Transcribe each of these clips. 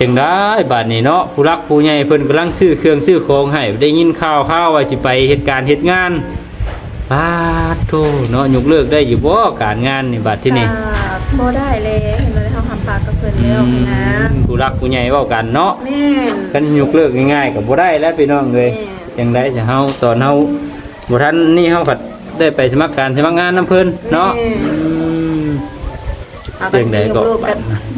จังได้บัดนี้เนาะผู้รักผู้ใหญ่เพิ่นกำลังซื้อเครื่องซื้อของให้ได้ยินข่าวว่าสิไปเหตุการณ์เหตุงานบาดโธ่เนาะยกเลิกได้อยู่บ่การงานนี่บัดที่นี่บ่ได้เลยเห็นเลยเฮาทำปากกับเพิ่นแล้วนะผู้รักผู้ใหญ่เว้ากันเนาะแม่นกันยกเลิกง่ายๆก็บ่ได้แล้วพี่น้องเอ้ยจังได๋จะเฮาตอนเฮาบ่ทันนี่เฮาก็ได้ไปสมัครงานนำเพิ่นเนาะเรื่องใดก็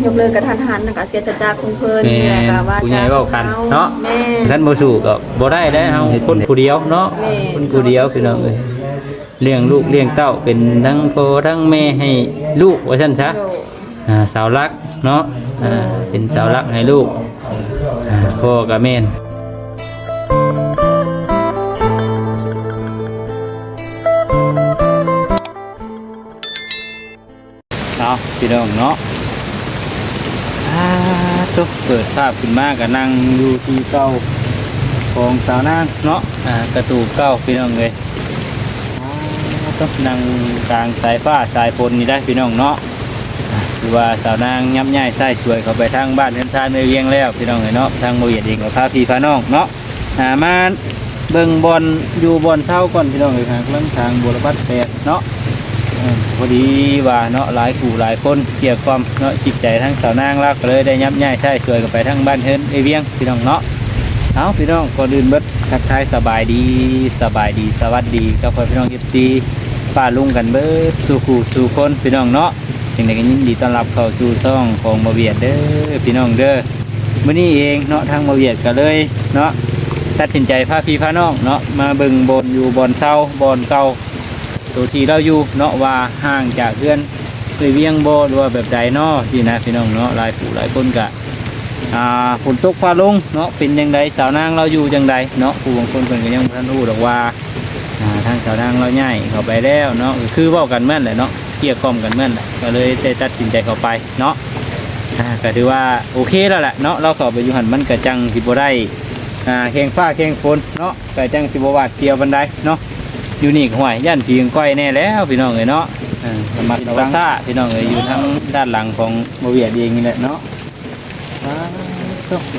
ยกเลิกกระทันหันก็เสียสัจจะของเพิ่นนี่แหละก็ว่าผู้ใหญ่เว้ากันเนาะท่านบ่สู้ก็บ่ได้เฮาคนผู้เดียวเนาะคนผู้เดียวพี่น้องเอ้ยเลี้ยงลูกเลี้ยงเต้าเป็นทั้งพ่อทั้งแม่ให้ลูกว่าซั่นซะสาวรักเนาะเป็นสาวรักให้ลูกพ่อกับแม่เอาพี่น้องเนาะตุ๊กเปิดภาพขึ้นมาก็นั่งอยู่ที่เก้าของสาวนางเนาะกระตูกเก้าพี่น้องเลยต้องนั่งกลางสายฟ้าสายฝนนี่ได้พี่น้องเนาะคือว่าสาวนางยับย่ายไส้ช่วยเขาไปทางบ้านเฮือนชาเนื้อเลี้ยงแล้วพี่น้องเลยเนาะทางโมเยดเองกับพาพี่พาน้องเนาะมาเบิ่งบอลอยู่บอลเช้าก่อนพี่น้องเลยครับเรื่องทางบุรพัฒน์8เนาะพอดีว่าเนาะหลายคู่หลายคนเกี่ยวกับเนาะจิตใจทั้งสาวนางแล้วก็เลยได้ยับย่ายไส้ช่วยกันไปทางบ้านเฮือนเวียงพี่น้องเนาะเอาพี่น้องก่อนอื่นเบิดทักทายสบายดีสวัสดีกับพี่น้องยิปซีป้าลุงกันเบิดสู่คู่สู่คนพี่น้องเนาะยังไงก็ยินดีต้อนรับเข้าสู่ช่องของมาเวียดเด้อพี่น้องเด้อมื้อนี้เองเนาะทางมาเวียดก็เลยเนาะตัดสินใจพาพี่พาน้องเนาะมาเบิ่งบอลอยู่บอลเช้าบอลเก่าตัวที่เราอยู่เนาะว่าห่างจากเพื่อนไปเวียงบ่หรือว่าแบบใดเนาะที่นะพี่น้องเนาะหลายผู้หลายคนก็ฝนตกฟ้าลงเนาะเป็นยังไงสาวนางเราอยู่ยังไงเนาะผู้บางคนเพิ่นก็ยังบ่ทันรู้ดอกว่าทางสาวนางเราใหญ่เข้าไปแล้วเนาะคือเว้ากันแม่นแหละเนาะเกี่ยกล่อมกันแม่นแหละก็เลยได้ตัดสินใจเข้าไปเนาะก็ถือว่าโอเคแล้วแหละเนาะเราเข้าไปอยู่หันมันก็จังสิบ่ได้แข่งฟ้าแข่งฝนเนาะก็จังสิบ่หวาดเสียวปานใดเนาะอยู่นี่ห้วยย่านเพียงก้อยแน่แล้วพี่น้องเอ้ยเนาะระมัดระวังพี่น้องเอ้ยอยู่ทางด้านหลังของบ่เวียดเองนี่แหละเนาะ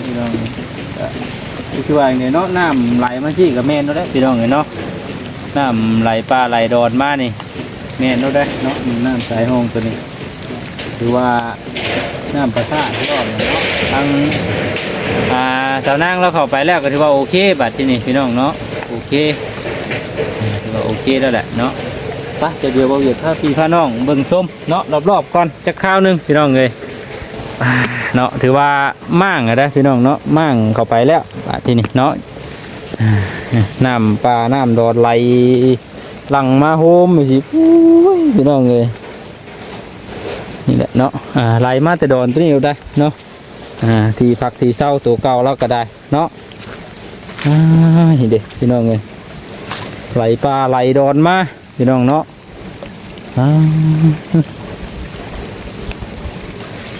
พี่น้องคือว่าเนี่ยเนาะน้ำไหลมาที่กับแม่นเนาะได้พี่น้องเนาะน้ำไหลปลาไหลดอนมานี่แม่นเนาะได้เนาะน้ำสายห้องตัวนี้คือว่าน้ำประทะที่ออกเนาะทางสาวนางเราเข้าไปแล้วก็ถือว่าโอเคบัดที่นี่พี่น้องเนาะโอเคถือว่าโอเคแล้วแหละเนาะไปจะเดี๋ยวเราเหยียดผ้าพี่ผ้าน้องเบิ่งส้มเนาะรอบๆก่อนจะข้าวนึงพี่น้องเลยเนาะถือว่ามั่งนะพี่น้องเนาะมั่งเข้าไปแล้วที่นี่เนาะน้ำปลาน้ำดอดไหลหลังมาโฮมสิพี่น้องเลยนี่แหละเนาะไหลมาแต่ดอนตัวนี้ได้เนาะทีผักทีเศร้าตัวเก่าแล้วก็ได้เนาะเห็นเด็กพี่น้องเลยไหลปลาไหลดอนมาพี่น้องเนาะ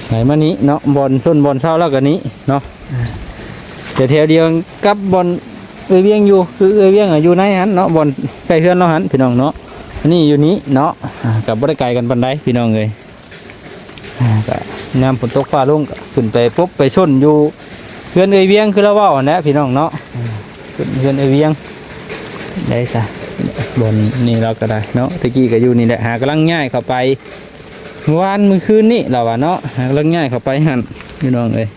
ไหนมานี้เนาะบอลส้นบอลเศร้าแล้วกันนี้เนาะเดี๋ยวแถวเดียวกับบอลเวียงอยู่คือเวียงอยู่ไหนฮันเนาะบอลใกล้เพื่อนเราฮันพี่น้องเนาะนี่อยู่นี้เนาะกับบริไกลกันบันไดพี่น้องเลยน้ำฝนตกฟ้าลงขึ้นไปปุ๊บไปชนอยู่เพื่อนเวียงคือเราว่าเนี่ยพี่น้องเนาะเพื่อนเวียงได้ซะบนนี่เราก็ได้เนาะตะกี้ก็อยู่นี่แหละหากำลังง่ายเข้าไปวันมื้อคืนนี่เราว่าเนาะหากำลังง่ายเข้าไปหันพี่น้องเลย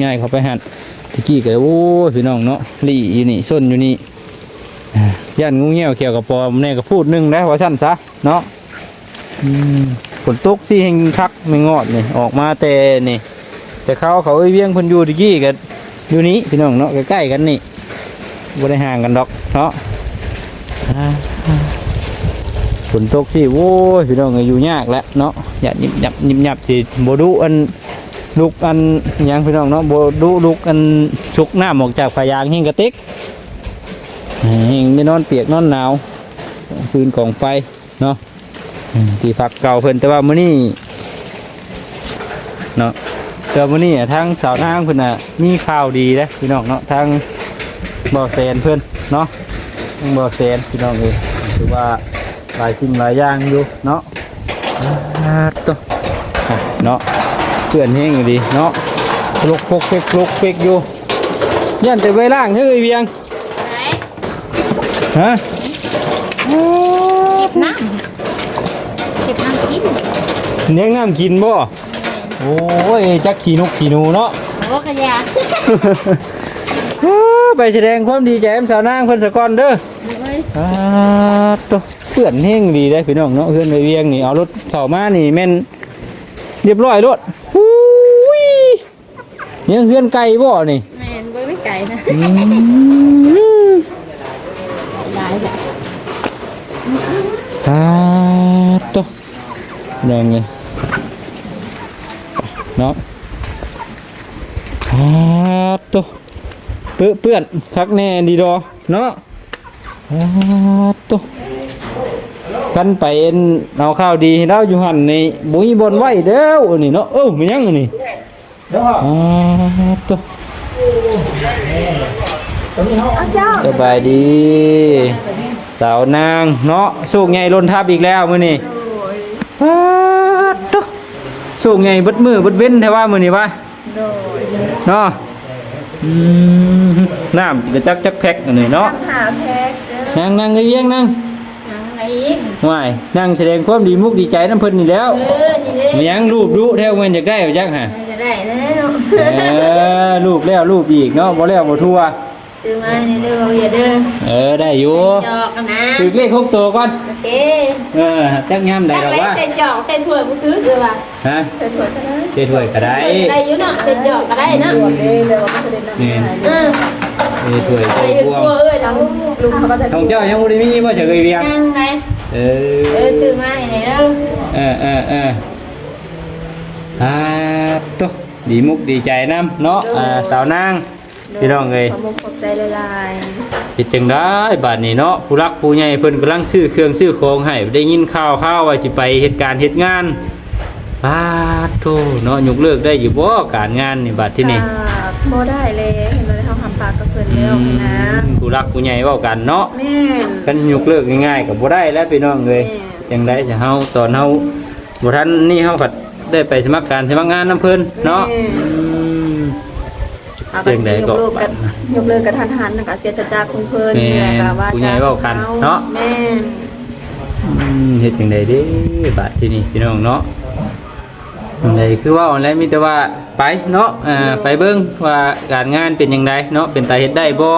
ง่ายเข้าไปหันตะกี้ก็โอ้พี่น้องเนาะลี่อยู่นี่ส้นอยู่นี่ย่านงูเงี้ยวเขียวกับปอมเนี่ยก็พูดนึงนะว่าสั้นซะเนาะฝนตกสิแห่งคักไม่งอดนี่ออกมาแต่นี่แต่เขาเวียงคนอยู่ตะกี้กันอยู่นี้พี่น้องเนาะใกล้ๆกันนี่บ่ได้ห่างกันดอกเนาะฝนตกสิโว้ยพี่น้องอยู่ยากแล้วเนาะอย่ายิบยับสิโบดูอันลุกอันยังพี่น้องเนาะโบดูลุกอันชุกหน้าออกจากฝายางหิ้งกระติกหิ้งได้นอนเปียกนอนหนาวคืนกองไฟเนาะที่ผักเก่าเพิ่นแต่ว่ามื้อนี้เนาะแต่มื้อนี้ทางสาวนางเพิ่นน่ะมีข่าวดีนะพี่น้องเนาะทางบ่อแสนเพิ่นเนาะทางบ่อแสนพี่น้องเอ้ยถือว่าหลายสิ่งหลายอย่างอยู่เนาะตัวเนาะเพื่อนเฮงอยู่ดีเนาะ ลุกพกเปกอยู่ยันแต่ไว้ล่างเฮ้ยเวียง ไหน ฮะ เก็บน้ำกิน เลี้ยงน้ำกินบ่โอ้ยจักขี้นกขี้หนูเนาะ โอ้ขยะ ไปแสดงความดีใจกับสาวนางเพิ่นสะก่อนเด้อ เลย ตัวเพื่อนแห้งดีได้พี่น้องเนาะเพื่อนไปเวียงนี่เอารถเข้ามานี่แม่นเรียบร้อยรถฮู้ยยังเพื่อนไกลบ่นี่ แม่นไม่ไก่นะ อืม ได้แหละ ตัวยังไงเนาะตัวเปื้อนคักแน่ดีดอเนาะตัวกันไปเอาข้าวดีแล้วอยู่หันนี่บุญบนไหวเด้อนี่เนาะมันยังอันนี้ตัวสบายดีสาวนางเนาะสูงใหญ่ล้นทับอีกแล้วมื้อนี้ตัวสูงใหญ่เบิดมือเบิดเว้นแท้ว่ามื้อนี้ว่าเนาะน้ำกระจักแพ็กอันนี้เนาะ หาแพ็กเด้อ นั่งเรียงนั่ง อะไรอีก ว่ายนั่งแสดงความดีมุกดีใจน้ำเพิ่นนี่แล้ว นี่เลย มันยังรูปดุแท้มันอยากได้บ่จักฮะ จะได้แล้ว รูปแล้วรูปอีกเนาะบ่แล้วบ่ทั่ว ซื้อมาในเด้ออย่าเด้อ ได้อยู่ จอกกันนะ ตึกเลข6ตัวก่อน โอเค จักยามได้ดอกว่า เส้นจอกเส้นถ้วยกูซื้อคือว่า ฮะ ใส่ถั่วซะนะ เฮ็ดถ้วยก็ได้ ได้อยู่เนาะเส้นจอกก็ได้เนาะ ถั่วเลยเลยว่ามันจะได้นำ นี่ เออ เฮ็ดถ้วย ได้ ใส่ อยู่ พวง ตัวเอ้ย ทั้ เรา งลุงเขาก็จะ ของเจ้ายังบ่ได้มีบ่จะเคยเวียง นั่งไหน เอ ซื้อมาในเด้อ ตัวดีมุกดีใจนำเนาะสาวนางพี่น้องเอ้ย ขอมุกขอบใจละลาย เฮ็ดจังได้บัดนี้เนาะผู้รักผู้ใหญ่เพิ่นกำลังซื้อเครื่องซื้อของให้ได้ยินข่าวว่าสิไปเฮ็ดการเฮ็ดงานบาดโตเนาะยกเลิกได้อยู่บ่การงานนี่บัดที่นี่ บ่ได้เลยเห็นเราได้ทำปากกับเพิ่นแล้วนะ ผู้รักผู้ใหญ่เว้ากันเนาะ แม่น กันยกเลิกง่ายๆก็บ่ได้แล้วพี่น้องเอ้ยจังได๋จะเฮาตอนเฮาบ่ทันนี่เฮาก็ได้ไปสมัครการสมัครงานนํเพิ่นเนาะ เอากันยกเลิกกันทันหันก็เสียสัจจาของเพิ่นแหละก็ว่าแม่น เฮ็ดจังได๋เด้บัดที่นี่พี่น้องเนาะจังได๋คือว่าแล้วมีแต่ว่าไปเนาะไปเบิ่งว่าการงานเป็นจังไดเนาะเป็นตาเฮ็ดได้บ่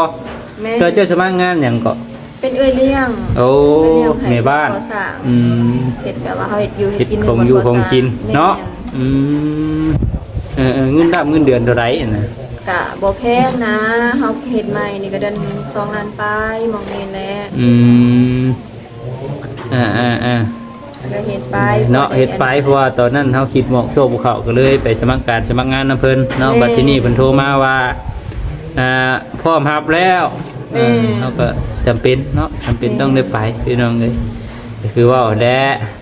แม่ ตัวเจ้าสมัครงานหยังก็ เป็นเอ้ยเลี้ยง โอ้แม่บ้านเฮ็ดแบบว่าเฮาเฮ็ดอยู่ เฮ็ดของอยู่ของกินเนาะเงินรับเงินเดือนเท่าไหร่น่ะ ก็บ่แพงนะเฮาเฮ็ดใหม่นี่ก็เดือน2ล้านปลายมองนี่แหละก็เฮ็ดไป เนาะเฮ็ดไปเพราะว่าตอนนั้นเฮาคิดหมอกโชคภูเขาก็เลยไปสมัครการสมัครงานนำเพิ่นเนาะบัดทีนี้เพิ่นโทรมาว่าพร้อมรับแล้วเฮาก็จำเป็นเนาะจำเป็นต้องได้ไปพี่น้องเอ้ยก็คือว่าแด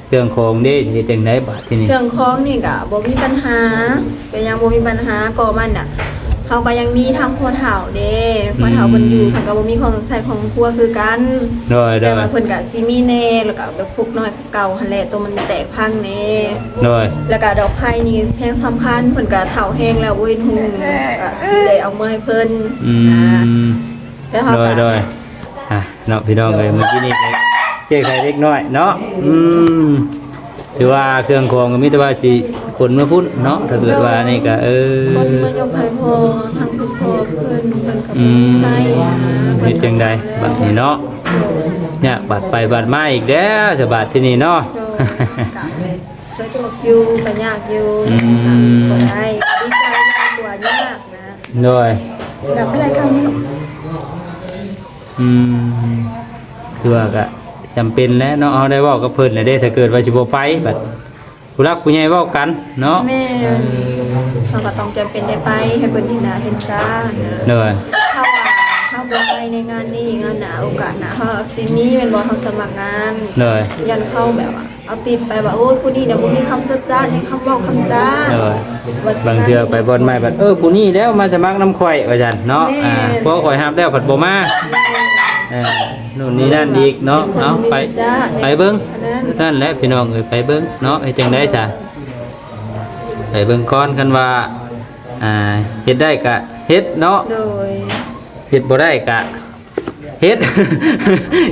เครื่องของเด้เฮ็ดจังได๋บัดทีนี้ เครื่องของนี่ก็บ่มีปัญหาเป็นยังบ่มีปัญหาก็มันน่ะเฮาก็ยังมีทางพ่อเฒ่าเด้พ่อเฒ่าเพิ่นอยู่เพิ่นก็บ่มีของใช้ของครัวคือกัน ได้ แต่ว่าเพิ่นก็สิมีแน่แล้วก็แบบพวกน้อยเก่าหั่นแหละตัวมันแตกพังแน่ ได้ แล้วก็ดอกไผ่นี่แฮงสำคัญเพิ่นก็เฒ่าแห้งแล้วเว้ยหุ่งก็สิได้เอามาให้เพิ่นแล้วเฮาก็ ได้เนาะพี่น้องเอ้ยเมื่อกี้นี่เจ๊ไข่เล็กน้อยเนาะถือว่าเครื่องของก็มีแต่ว่าสิขนมาพุ่นเนาะถ้าเกิดว่านี่ก็คนมายกให้พ่อทางคุณพ่อเพิ่นก็ใส่ เฮ็ดจังไดบัดนี้เนาะเนี่ยบัดไปบัดมาอีกแล้วสบัดที่นี่เนาะ สะดวกอยู่ก็ยากอยู่บ่ได้ดีใจมากกว่ายากนะ ด้วย แล้วอะไรกัน คือว่าก็จำเป็นแล้วเนาะเอาได้เว้ากับเพิ่นน่ะเด้ถ้าเกิดว่าสิบ่ไปบัดผู้รักผู้ใหญ่เว้ากันเนาะ แม่เราก็ต้องจำเป็นได้ไปให้เพิ่นเห็นหน้าเห็นตานะ เด้อ ถ้าว่าถ้าบ่ไปในงานนี้งานหน้าโอกาสหน้าเฮาสิมีแม่นบ่เฮาสมัครงาน เด้อ ยันเข้าแบบว่าเอาติดไปว่าโอ้ผู้นี้เนี่ยบ่มีคำจัดจ้านให้คำเว้าคำจ้า เด้อบางเทื่อไปบ่อนใหม่บัดผู้นี้แล้วมาสมัครนำข่อยว่าซั่นเนาะพอข่อยรับแล้วผัดบ่มานู่นนี่นั่นอีกเนาะเอาไปเบิ่งนั่นแหละพี่น้องเอ้ยไปเบิ่งเนาะให้จังได๋ซะไปเบิ่งก่อนกันว่า เฮ็ดได้ก็เฮ็ดเนาะ โดย เฮ็ดบ่ได้ก็เฮ็ด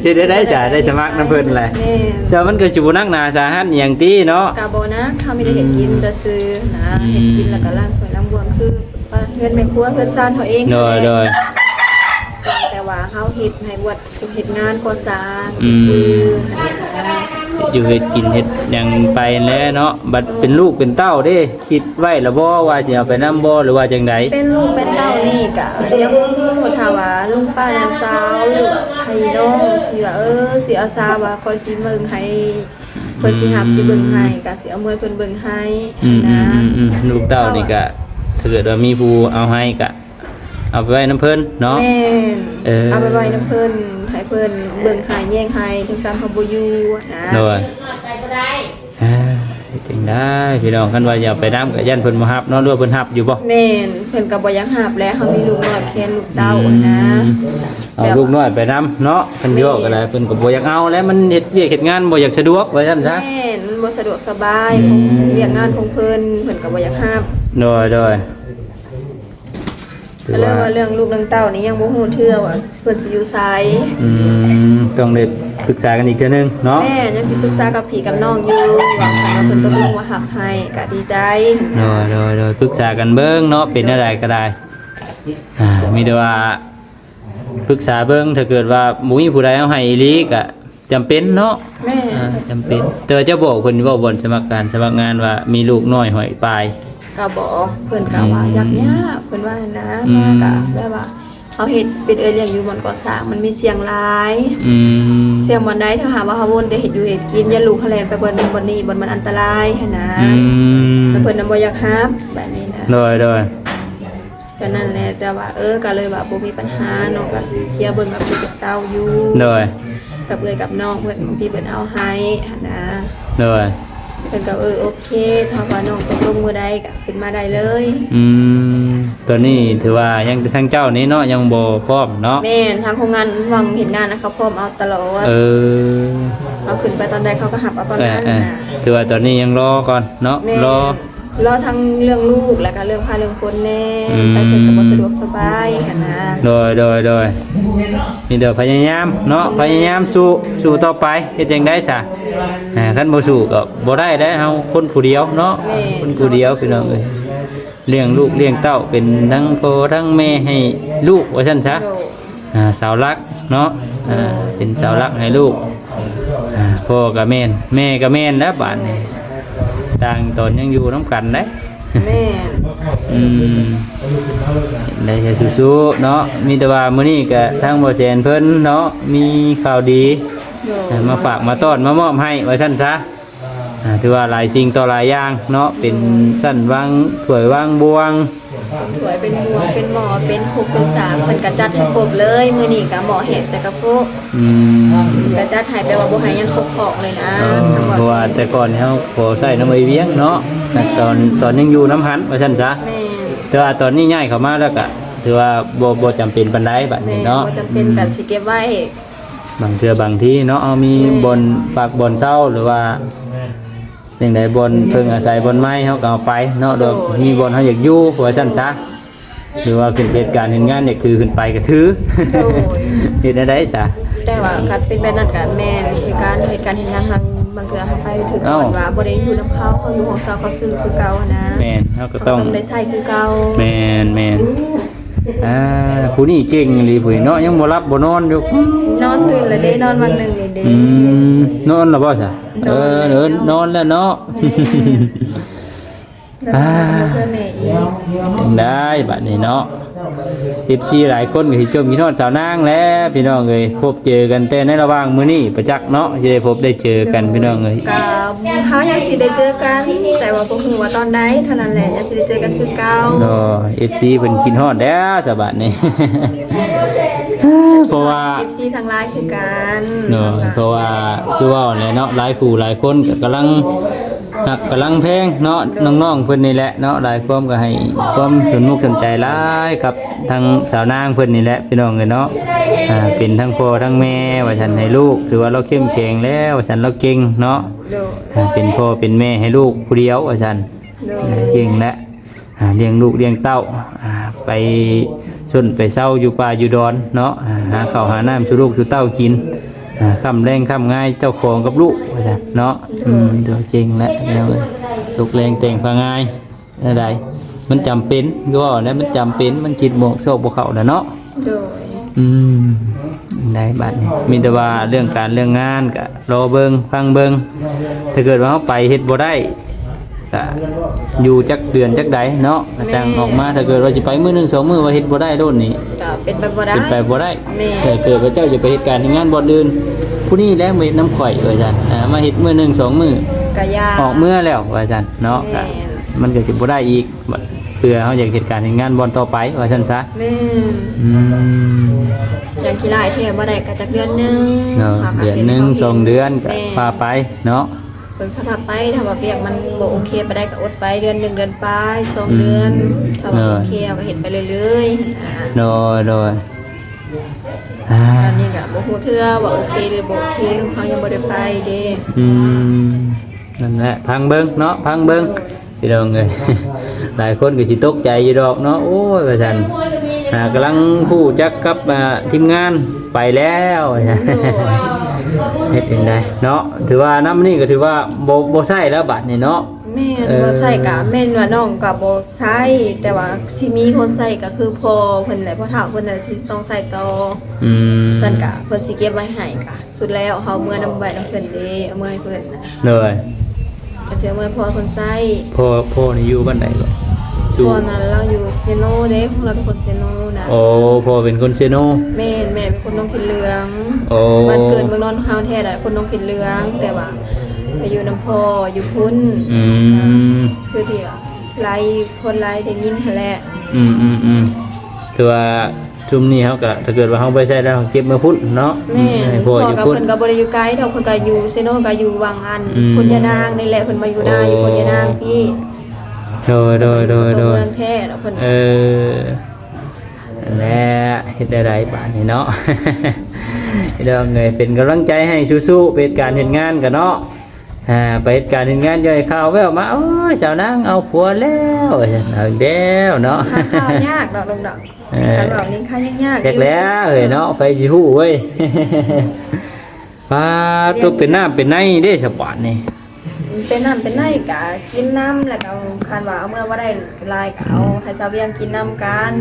เฮ็ดได้จ้ะได้สมัครน้ำเพิ่นแหละ แม่ แต่มันก็สิบ่นักหนาสาหัสอหย่างติเนาะ กาโบนะเขาไม่ได้เห็นกินแต่ซื้อนะเห็นกินแล้วก็ล้างถ้วยล้างบวงคือว่าเพื่อนแม่ครัวเพื่อนซ่านเขาเอง โดย แต่ว่าเขาเฮ็ดให้บวชเฮ็ดงานก่อสร้าง อืม ซื้อ อยู่เฮ็ดกินเฮ็ดหยังไปแล้วเนาะบัดเป็นลูกเป็นเต้าเด้คิดไว้แล้วบ่ว่าสิเอาไปนำบ่หรือว่าจังได เป็นลูกเป็นเต้านี่กะยังพูดถ้าว่าลุงป้าน้าสาวหรือให้น้องสิว่าสิเอาซาว่าคอยสิเบิ่งให้เพิ่นสิหับสิเบิ่งให้ก็สิเอามือเพิ่นเบิ่งให้นะ ลูกเต้านี่ก็ถ้าเกิดว่ามีผู้เอาให้ก็เอาไปไว้น้ำเพิ่นเนาะ แม่น เอา ไปไว้น้ำเพิ่นให้เพิ่นเบิ่งให้แย่งให้ถึงซ้ำเขาบ่อยู่นะ โดยจังได้พี่น้องคันว่าอย่าไปน้ำกับยันเพิ่นบ่ฮับเนาะหรือว่าเพิ่นฮับอยู่บ่ แม่นเพิ่นก็บ่อยังหับแล้วเขามีลูกน้อยแค่ลูกเต้านะ เอาลูกน้อยไปน้ำเนาะเพิ่นโยกก็ได้เพิ่นก็บ่อยากเอาแล้วมันเฮ็ดเวียกเฮ็ดงานบ่อยากสะดวกว่าซั่นซะ แม่นบ่สะดวกสบายเรียกงานของเพิ่นก็บ่อยังหับ โดยถื ก็ อ เลย ว่า ว่าเรื่องลูกเรื่องเต้านี่ยังบ่ฮู้เทื่อว่าเพิ่นสิอยู่ไส ต้องได้ปรึกษากันอีกเทื่อนึงเนาะ แม่ยังสิปรึกษากับพี่กับน้องอยู่ว่าเพิ่นต้องรู้ว่าหับให้ก็ดีใจ โดยปรึกษากันเบิ่งเนาะเป็นอะไรก็ได้มีแต่ว่าปรึกษาเบิ่งถ้าเกิดว่าบ่มีผู้ใดเอาให้อีหลีก็จำเป็นเนาะ แม่ จำเป็นแต่ว่าจะบอกเพิ่นว่าบ่สมัครงานว่ามีลูกน้อยหอยปลาย ก็บอกเพิ่นก็ว่าอยากยากเพิ่นว่านะมาก็แบบว่าเขาเฮ็ดเป็นเลี้ยงอยู่บนก่อสร้างมันมีเสียงหลาย เสียงบ่ได้ถ้าหากว่าเขาวนแต่เฮ็ดอยู่เฮ็ดกินอย่าลูกเขาแล่นไปบ่นบ่นี่บ่มันอันตรายหันนะแล้วเพิ่นน่ะบ่อยากรับแบบนี้นะ โดย ก็นั่นแหละแต่ว่าก็เลยว่าบ่มีปัญหาน้องก็สิเคลียร์เบิ่งกับพี่กับเต้าอยู่ โดย กับเอื้อยกับน้องเพิ่นบางทีเพิ่นเอาให้หันนะ โดย เพิ่นก็โอเคถ้าว่าน้องตกลงมื้อใดก็ขึ้นมาได้เลย ตัวนี้ถือว่ายังทางเจ้านี้เนาะยังบ่พร้อมเนาะ แม่นทางโครงงานหวังเห็นงานนะเขาพร้อมเอาตลอดเอาขึ้นไปตอนใดเขาก็หับเอาตอนนั้นนะ ถือว่าตอนนี้ยังรอก่อนเนาะ แม่ รอ ทั้งเรื่องลูกแล้วก็เรื่องพาเรื่องคนแน่ไปเสร็จก็บ่สะดวกสบายหันนะ โดยมีเดี๋ยวพยายามเนาะพยายามสู้ต่อไปเฮ็ดจังได๋ซะคันบ่สู้ก็บ่ได้เด้เฮาคนผู้เดียวเนาะคนผู้เดียวพี่น้องเอ้ยเลี้ยงลูกเลี้ยงเต้าเป็นทั้งพ่อทั้งแม่ให้ลูกว่าซั่นซะ โด สาวรักเนาะเป็นสาวรักให้ลูกพ่อก็แม่นแม่ก็แม่นแล้วบาดนี้ต่างตนยังอยู่น้ำกันเด้ แม่น ได้จะสู้ๆเนาะมีแต่ว่ามื้อนี้ก็ทางบ่แสนเพิ่นเนาะมีข่าวดี โด มาฝากมาต้อนมามอบให้ว่าซั่นซะถือว่าหลายสิ่งต่อหลายอย่างเนาะเป็นสั้นวางถ้วยวางบวง ถวยเป็นบวงเป็นหมอเป็นคุกเป็นสามเพิ่นก็จัดให้ครบเลยมื้อนี้ก็หมอเห็ดแต่ก็พวกก็จัดให้แต่ว่าบ่ให้ยังครบของเลยนะทั้งหมด เพราะว่าแต่ก่อนเฮาขอใช้น้ำไอเวียงเนาะแต่ตอนยังอยู่น้ำหันว่าซั่นซะ แม่น แต่ว่าตอนนี้ย้ายเข้ามาแล้วก็ถือว่าบ่จำเป็นปานใดบัด แม่ นี้ น เนาะ บ่จำเป็นกันสิเก็บไว้ บางเทื่อบางที่เนาะเอามีบนฝากบนเช่าหรือว่าจังไดบนเพิ่งอาศัยบนไม้เฮาก็เอาไปเนาะโดยมีบนเฮาอยากอยู่ว่าซั่นซะหรือว่าขึ้นเหตุการณ์เห็นงานเนี่ยคือขึ้นไปก็ถือ โดย เฮ็ดได้ซะ แต่ว่าคัดเป็นแบบนั้นก็แม่นเหตุการณ์เฮ็ดงานทำบางเทื่อเฮาไปถึงก่อนว่าบ่ได้อยู่นำเขาอยู่ของเขาซื้อคือเก่านะ แม่นเฮาก็ เขา ต้อง ได้ใช้คือเก่า แม่นผู้นี้เก่งอีหลีผู้นี้เนาะยังบ่รับบ่นอนอยู่ นอนตื่นแล้วได้นอนวันหนึงนี่เด้ นอนแล้วบ่ซะนอนแล้วเนาะ แล้วก็เพื่อแม่อีก จังได้บัดนี้เนาะ FC หลายคนก็สิจมคิดฮอดสาวนางแล้วพี่น้องเอ้ยพบเจอกันแต่ในระหว่างมื้อนี้ประจักษ์เนาะสิได้พบได้เจอกันพี่น้องเอ้ย ก็เขายังสิได้เจอกัน แต่ว่าบ่ฮู้ว่าตอนใดเท่านั้นแหละยังสิได้เจอกันคือเก่า เนาะ FC เพิ่นคิดฮอดแล้วสะบัดนี้ เพราะว่า FC ทางไลน์คือกัน เนาะเพราะว่าคือว่าเนี่ยเนาะหลายคู่หลายคนก็กำลังหักกำลังเพลงเนาะน้องๆเพิ่นนี่แหละเนาะหลายความก็ให้ความสนใจหลายกับทางสาวนางเพิ่นนี่แหละพี่น้องเอ้ยเนาะเป็นทั้งพ่อทั้งแม่ว่าฉันให้ลูกถือว่าเราเข้มแข็งแล้วว่าฉันเราเก่งเนาะ โดย เป็นพ่อเป็นแม่ให้ลูกผู้เดียวว่าฉัน โดย เก่งแล้ว เลี้ยงลูกเลี้ยงเต้าไปชนไปเศร้าอยู่ป่าอยู่ดอนเนาะหาข้าวหาน้ำสู่ลูกสู่เต้ากินคำแรงคำง่ายเจ้าของกับลูกว่าซั่นเนาะตัวจริงแหละแล้วลูกแรงแต่งพาง่ายอะไรมันจำเป็นก็ว่าแล้วมันจำเป็นมันคิดบ่โชคบ่เข้าน่ะเนาะโดยได้บัดนี้มีแต่ว่าเรื่องการเรื่องงานก็รอเบิ่งฟังเบิ่งถ้าเกิดว่าเฮาไปเฮ็ดบ่ได้ก็อยู่จักเดือนจักใดเนาะจังออกมาถ้าเกิดว่าสิไปมื้อนึง2มื้อว่าเฮ็ดบ่ได้โดนนี่ก็เป็นไปบ่ได้เป็นไปบ่ได้ถ้าเกิดว่าเจ้าจะไปเฮ็ดการที่งานบ่อนอื่นผู้นี้แล้วมาเฮ็ดน้ำข่อยว่าซั่นมาเฮ็ดมื้อนึง2มื้อก็ยากออกมื้อแล้วว่าซั่นเนาะก็มันก็สิบ่ได้อีกเพื่อเฮาอยากเฮ็ดการที่งานบ่อนต่อไปว่าซั่นซะแม่อย่างกีฬาเที่ยวบ่ได้ก็จักเดือนนึงเดือนนึง2เดือนก็พาไปเนาะเพิ่นสภาพไปถ้าว่าเปียกมันบ่โอเคบ่ได้ก็อดไปเดือน1เดือนไป2เดือนถ้าว่าโอเคก็เฮ็ดไปเรื่อยๆโดยอันนี้ก็บ่ฮู้เทื่อว่าโอเคหรือบ่โอเคเฮายังบ่ได้ไปเด้นั่นแหละพังเบิ่งเนาะพังเบิ่งพี่น้องเอ้ยหลายคนก็สิตกใจอยู่ดอกเนาะโอ้ยว่าซั่นกำลังฮู้จักกับทีมงานไปแล้วเฮ็ดจังได๋เนาะถือว่าน้ำนี่ก็ถือว่าบ่ใช้แล้วบัดนี้เนาะแม่นบ่ใช้ก็แม่นว่าน้องก็บ่ใช้แต่ว่าสิมีคนใช้ก็คือพ่อเพิ่นแหละพ่อเฒ่าเพิ่นน่ะที่ต้องใช้ต่อเพิ่นก็เพิ่นสิเก็บไว้ให้ก็สุดแล้วเฮาเมื่อนำไว้นำเพิ่นเด้เอาเมื่อให้เพิ่นนะเลยก็สิเอาเมื่อพ่อเพิ่นใช้พ่อนี่อยู่บ้านใดบ่พ่อนั้นเราอยู่เซโนเด้เราเป็นคนเซโนนะโอ้พ่อเป็นคนเซโนแม่เป็นคนน้องขินเหลืองบ้านเกิดเมืองนอนเฮาแท้ได้คนน้องขินเหลืองแต่ว่าไปอยู่น้ำพ่ออยู่พุ่นคือที่ไล่คนไล่ได้ยินหั่นแหละคือว่าชุมนี้เฮาก็ถ้าเกิดว่าเฮาไปใช้แล้วเก็บมาพุ่นเนาะแม่พ่ออยู่พุ่นเพิ่นก็บ่ได้อยู่ไกลดอกเพิ่นก็อยู่เซโนก็อยู่วังอันคนยะนางนี่แหละเพิ่นมาอยู่นาอยู่คนยะนางพี่โดยเมืองแท้แล้วเพิ่นและเฮ็ดได้บาดนี้เนาะเด้อเงยเป็นกำลังใจให้สู้ๆเป็นการเฮ็ดงานกันเนาะไปเฮ็ดการเฮ็ดงานย่อยข่าวแววมาโอ้ยสาวนางเอาผัวแล้วเอาแล้วเนาะข้าวยากดอกลงดอกคันว่านี่ข้าวยากๆแล้วเอ้ยเนาะไปสิฮู้เว้ยปลาตัวเป็นน้ำเป็นในเด้ฉบับนี้เป็นน้ำเป็นไนกะกินน้ำแล้วก็คันว่าเอาเมื่อว่าได้ลายก็เอาให้ชาวเวียงกินน้ำกัน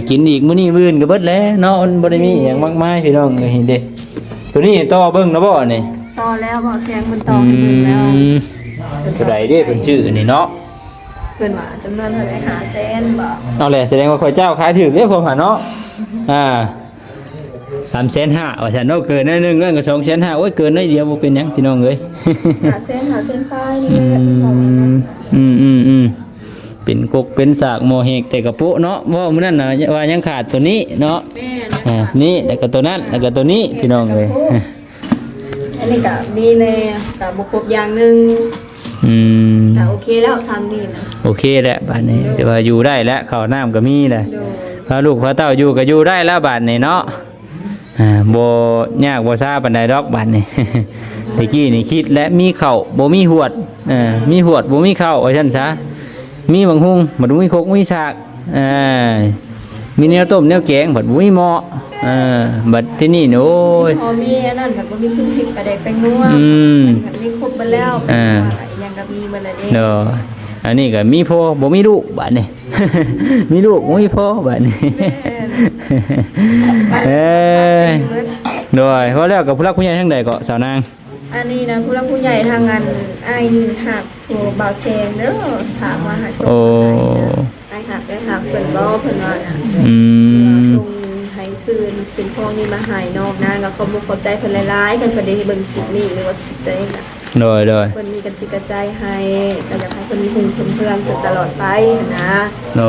กินอีกมื้อนี้มื้ออื่นก็เบิดแล้วเนาะมันบ่ได้มีหยังมากมายพี่น้องเห็นเด้ตัวนี้ต่อเบิ่งนะบ่นี่ต่อแล้วบ่แซงมันต่อเบิ่งแล้วผู้ใดเด้เพิ่นชื่อนี่เนาะเพิ่นว่าจำนวนเท่าไหร่500,000บ่เอาแหละแสดงว่าข้อยเจ้าขายถูกเด้ผมหาเนาะ3,500,000ว่าซั่นเนาะเกินนิดนึงเรื่องก็2,500,000โอ้ยเกินน้อยเดียวบ่เป็นหยังพี่น้องเอ้ย500,000ไปนี่เป็นกกเป็นสากโมเฮกแต่กระปุเนาะว่ามื้อนั้นน่ะว่ายังขาดตัวนี้เนาะนี่แล้วก็ตัวนั้นแล้วก็ตัวนี้พี่น้องเอ้ยอันนี้ก็มีแน่ก็บ่ครบอย่างนึงแต่โอเคแล้ว3นี่นะโอเคแล้วบัดนี้แต่ว่าอยู่ได้แล้วข้าวน้ำก็มีแล้วพาลูกพาเต้าอยู่ก็อยู่ได้แล้วบัดนี้เนาะบ่ยากบ่ซ่าปานใดดอกบัดนี้ตะกี้นี่คิดและมีข้าวบ่มีหวดมีหวดบ่มีข้าวว่าซั่นซะมีบังหุงบ่มีคกมีฉากมีแนวต้มแนวแกงบ่มีหม้อบัดที่นี่โอ้ยพอมีอันนั้นแบบบ่มีพริกกระเดกแป้งนัวมันมีครบบ่แล้วยังก็มีเบิดละเด้อันนี้ก็มีพ่อบ่มีลูกบัดนี้มีลูกบ่มีพ่อบัดนี้โดยเพราะแล้วกับผู้รักผู้ใหญ่ทั้งใดก็สาวนางอันนี้นะผู้รักผู้ใหญ่ทางงานไอ้หักผู้บ่าวแซงเด้อถามว่าหาส่งไอ้หักเพิ่นบ่เพิ่นว่าน่ะส่งให้ซื้อสิ่งของนี้มาให้น้องนางก็ขอบคุณขอบใจเพิ่นหลายๆเพิ่นได้เบิ่งคลิปนี้หรือว่าคลิปใดน่ะโดยเพิ่นมีกันสิกระจายให้ก็อยากให้เพิ่นมีหุ่นเพื่อนตลอดไปนะโด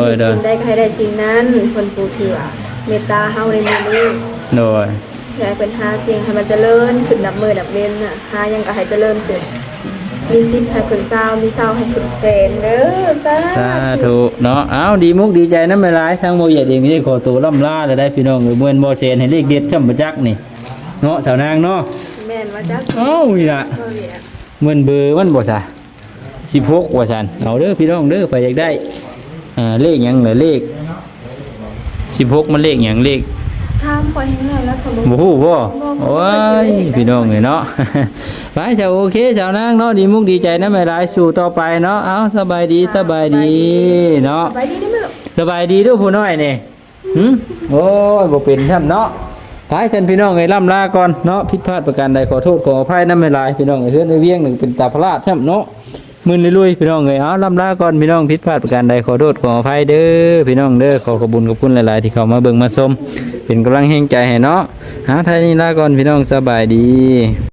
ยสิ่งใดก็ให้ได้สิ่งนั้นเพิ่นผู้ที่ว่าเมตตาเฮาในมื้อนี้โดยอยากเป็นหาสิ่งให้มันเจริญขึ้นนับมือนับเว้นน่ะหายังก็ให้เจริญขึ้นมี10ให้ขึ้น20มี20ให้ขึ้นแสนเด้อสาธุเนาะอ้าวดีมุกดีใจนำหลายๆทางบ่ใหญ่เองนี่ขอตัวล่ำลาแล้วได้พี่น้องเอ้ยบ่แม่นบ่แสนให้เลขเด็ดช่ำบ่จักนี่เนาะสาวนางเนาะแม่นว่าจักนี่ล่ะเหมือนเบอร์มันบ่ซะ16ว่าซั่นเอาเด้อพี่น้องเด้อไปอยากได้ เลขหยังเหรอเลข16มันเลขหยังเลข ถามข่อยให้แล้วเขาบอก บ่ฮู้บ่โอ้ยพี่น้องเอ้ยเนาะ ไปเจ้าโอเคเจ้านางเนาะดีมุกดีใจนะแม่หลายสู่ต่อไปเนาะเอาสบายดีเนาะ ไปดีได้ไหมลูก สบายดีเด้อผู้น้อยนี่โอ้ยบ่เป็นซ้ำเนาะไปท่านพี่น้องเอ้ยล่ำลาก่อนเนาะผิดพลาดประการใดขอโทษขออภัยนำแม่หลายพี่น้องเอ้ยเฮือนในเวียงหนึงเป็นตาพลาดซ้ำเนาะมื้อนี้ลุยพี่น้องเอ้ยเอาล่ำลาก่อนพี่น้องผิดพลาดประการใดขอโทษขออภัยเด้อพี่น้องเด้อขอขอบคุณหลายๆที่เข้ามาเบิ่งมาชมเป็นกำลังแรงใจให้เนาะหาท่านี้ลาก่อนพี่น้องสบายดี